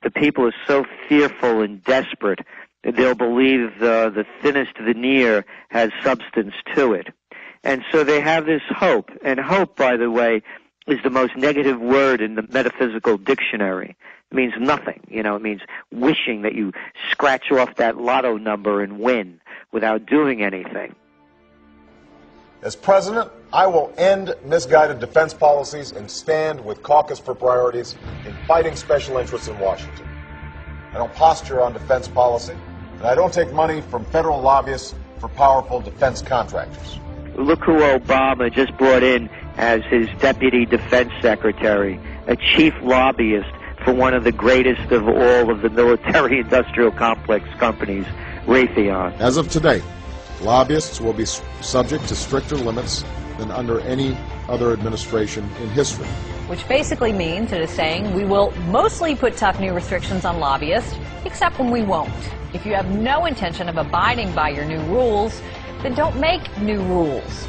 The people are so fearful and desperate that they'll believe the thinnest veneer has substance to it. And so they have this hope. And hope, by the way, is the most negative word in the metaphysical dictionary. It means nothing. It means wishing that you scratch off that lotto number and win without doing anything. As president, I will end misguided defense policies and stand with Caucus for Priorities in fighting special interests in Washington. I don't posture on defense policy, and I don't take money from federal lobbyists for powerful defense contractors. Look who Obama just brought in as his deputy defense secretary, a chief lobbyist for one of the greatest of all of the military-industrial complex companies, Raytheon. As of today, lobbyists will be subject to stricter limits than under any other administration in history. Which basically means it is saying we will mostly put tough new restrictions on lobbyists, except when we won't. If you have no intention of abiding by your new rules, then don't make new rules.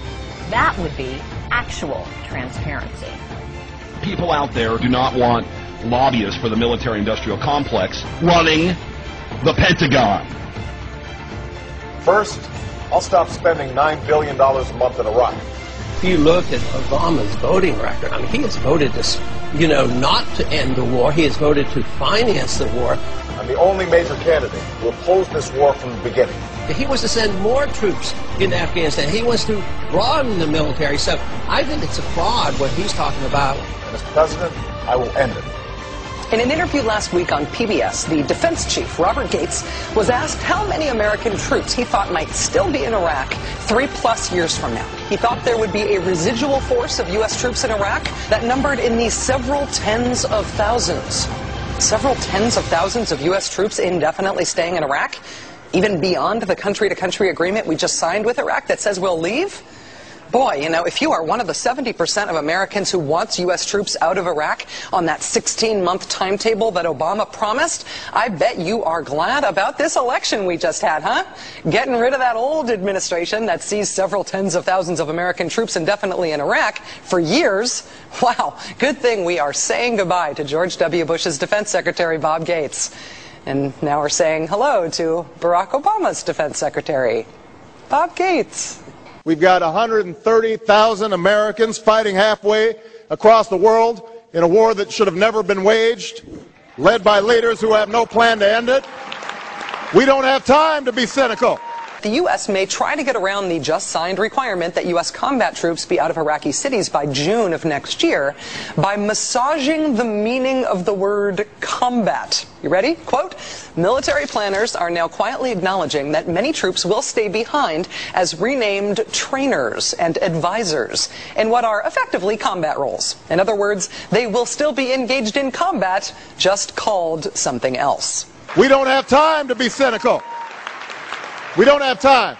That would be actual transparency. People out there do not want lobbyists for the military-industrial complex running the Pentagon. First, I'll stop spending $9 billion a month in Iraq. If you look at Obama's voting record, I mean, he has voted to, not to end the war. He has voted to finance the war. I'm the only major candidate who opposed this war from the beginning. He wants to send more troops into Afghanistan. He wants to broaden the military. So I think it's a fraud what he's talking about. And as president, I will end it. In an interview last week on PBS, the defense chief, Robert Gates, was asked how many American troops he thought might still be in Iraq 3+ years from now. He thought there would be a residual force of U.S. troops in Iraq that numbered in the several tens of thousands. Several tens of thousands of U.S. troops indefinitely staying in Iraq, even beyond the country-to-country agreement we just signed with Iraq that says we'll leave. Boy, if you are one of the 70% of Americans who wants U.S. troops out of Iraq on that 16-month timetable that Obama promised, I bet you are glad about this election we just had, huh? Getting rid of that old administration that sees several tens of thousands of American troops indefinitely in Iraq for years. Wow, good thing we are saying goodbye to George W. Bush's Defense Secretary, Bob Gates. And now we're saying hello to Barack Obama's Defense Secretary, Bob Gates. We've got 130,000 Americans fighting halfway across the world in a war that should have never been waged, led by leaders who have no plan to end it. We don't have time to be cynical. The U.S. may try to get around the just signed requirement that U.S. combat troops be out of Iraqi cities by June of next year by massaging the meaning of the word combat. You ready? Quote, military planners are now quietly acknowledging that many troops will stay behind as renamed trainers and advisors in what are effectively combat roles. In other words, they will still be engaged in combat, just called something else. We don't have time to be cynical. We don't have time.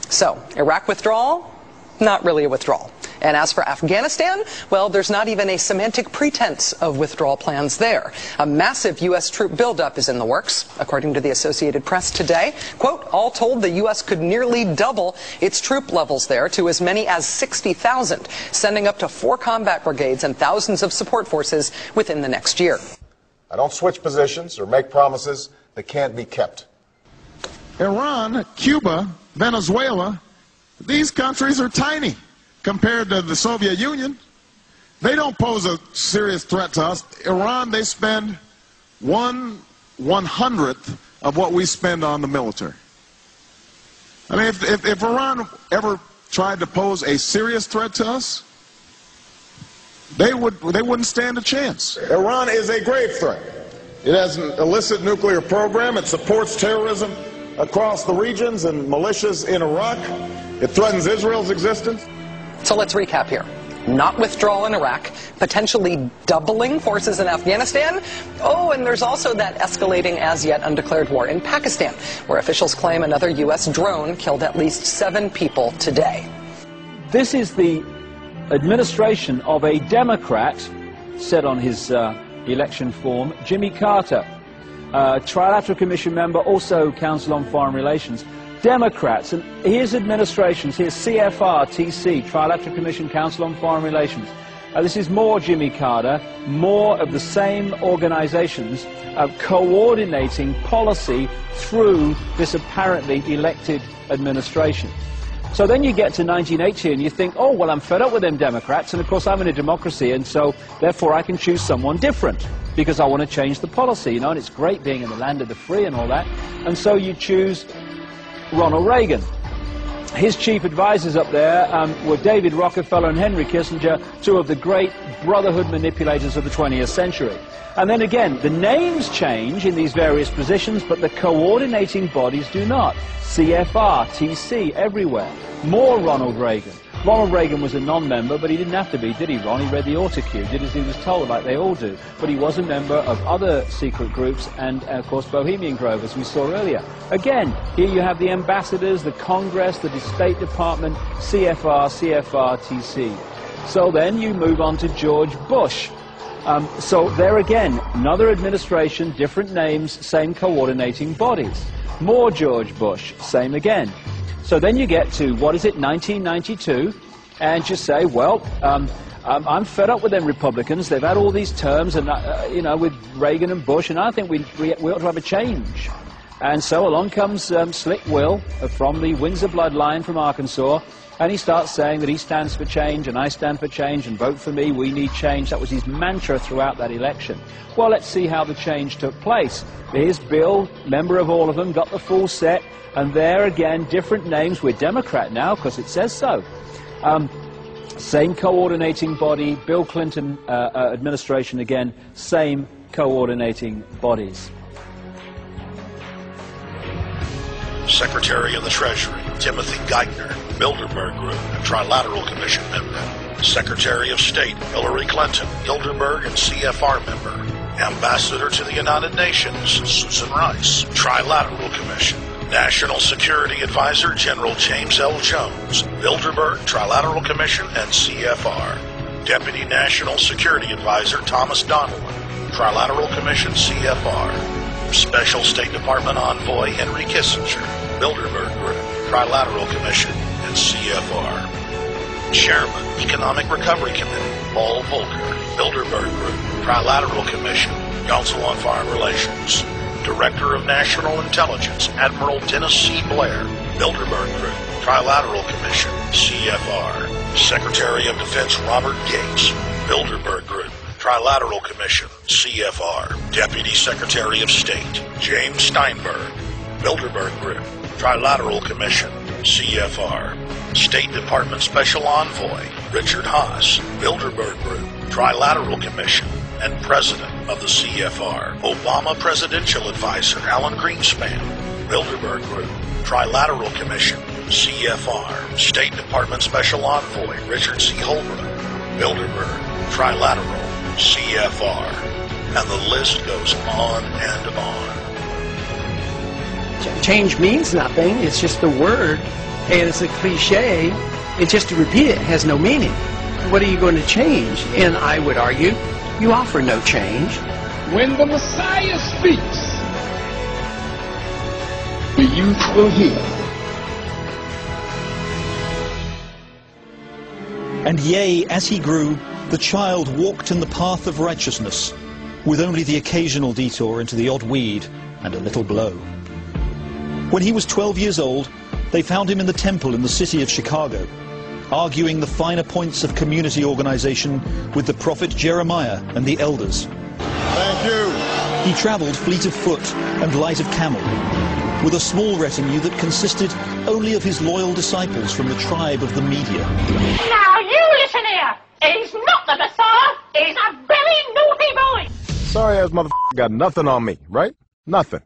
So, Iraq withdrawal? Not really a withdrawal. And as for Afghanistan, well, there's not even a semantic pretense of withdrawal plans there. A massive U.S. troop buildup is in the works, according to the Associated Press today. Quote, all told, the U.S. could nearly double its troop levels there to as many as 60,000, sending up to 4 combat brigades and thousands of support forces within the next year. I don't switch positions or make promises that can't be kept. Iran, Cuba, Venezuela, these countries are tiny compared to the Soviet Union. They don't pose a serious threat to us. Iran, they spend 1/100th of what we spend on the military. I mean, if Iran ever tried to pose a serious threat to us, they wouldn't stand a chance. Iran is a grave threat. It has an illicit nuclear program. It supports terrorism across the regions and militias in Iraq. It threatens Israel's existence. So let's recap here. Not withdrawal in Iraq, potentially doubling forces in Afghanistan. Oh, and there's also that escalating as yet undeclared war in Pakistan, where officials claim another U.S. drone killed at least 7 people today. This is the administration of a Democrat, said on his election form, Jimmy Carter. Trilateral Commission member, also Council on Foreign Relations. Democrats, and here's administrations, here's CFR, TC, Trilateral Commission, Council on Foreign Relations. This is more Jimmy Carter, more of the same organizations coordinating policy through this apparently elected administration. So then you get to 1980 and you think, oh, well, I'm fed up with them Democrats, and of course I'm in a democracy, and so therefore I can choose someone different because I want to change the policy, you know, and it's great being in the land of the free and all that. And so you choose Ronald Reagan. His chief advisors up there were David Rockefeller and Henry Kissinger, two of the great brotherhood manipulators of the 20th century. And then again, the names change in these various positions, but the coordinating bodies do not. CFR, TC, everywhere. More Ronald Reagan. Ronald Reagan was a non-member, but he didn't have to be, did he, Ron? He read the autocue, did as he was told, like they all do. But he was a member of other secret groups and, of course, Bohemian Grove, as we saw earlier. Again, here you have the ambassadors, the Congress, the State Department, CFR, TC. So then you move on to George Bush. So there again, another administration, different names, same coordinating bodies. More George Bush, same again. So then you get to, what is it, 1992, and you say, well, I'm fed up with them Republicans. They've had all these terms, and you know, with Reagan and Bush, and I think we ought to have a change. And so along comes Slick Will from the Windsor bloodline from Arkansas, and he starts saying that he stands for change, and I stand for change, and vote for me, we need change. That was his mantra throughout that election. Well, let's see how the change took place. Here's Bill, member of all of them, got the full set, and there again, different names. We're Democrat now, because it says so. Same coordinating body, Bill Clinton administration again, same coordinating bodies. Secretary of the Treasury, Timothy Geithner, Bilderberg Group and Trilateral Commission member. Secretary of State, Hillary Clinton, Bilderberg and CFR member. Ambassador to the United Nations, Susan Rice, Trilateral Commission. National Security Advisor, General James L. Jones, Bilderberg, Trilateral Commission, and CFR. Deputy National Security Advisor, Thomas Donilon, Trilateral Commission, CFR. Special State Department Envoy, Henry Kissinger, Bilderberg Group, Trilateral Commission, and CFR. Chairman, Economic Recovery Committee, Paul Volcker, Bilderberg Group, Trilateral Commission, Council on Foreign Relations. Director of National Intelligence, Admiral Dennis C. Blair, Bilderberg Group, Trilateral Commission, CFR. Secretary of Defense Robert Gates, Bilderberg Group, Trilateral Commission, CFR. Deputy Secretary of State, James Steinberg, Bilderberg Group, Trilateral Commission, CFR. State Department Special Envoy, Richard Haas, Bilderberg Group, Trilateral Commission, and President of the CFR. Obama Presidential Advisor, Alan Greenspan, Bilderberg Group, Trilateral Commission, CFR. State Department Special Envoy, Richard C. Holbrooke, Bilderberg, Trilateral, CFR. And the list goes on and on. Change means nothing. It's just a word, and it's a cliche. It's just to repeat it. It has no meaning. What are you going to change? And I would argue, you offer no change. When the Messiah speaks, the youth will hear. And yea, as he grew, the child walked in the path of righteousness, with only the occasional detour into the odd weed and a little blow. When he was 12 years old, they found him in the temple in the city of Chicago, arguing the finer points of community organization with the prophet Jeremiah and the elders. Thank you. He traveled fleet of foot and light of camel, with a small retinue that consisted only of his loyal disciples from the tribe of the Media. Now you listen here. He's not the Messiah. He's a very naughty boy. Sorry ass motherfucker got nothing on me, right? Nothing.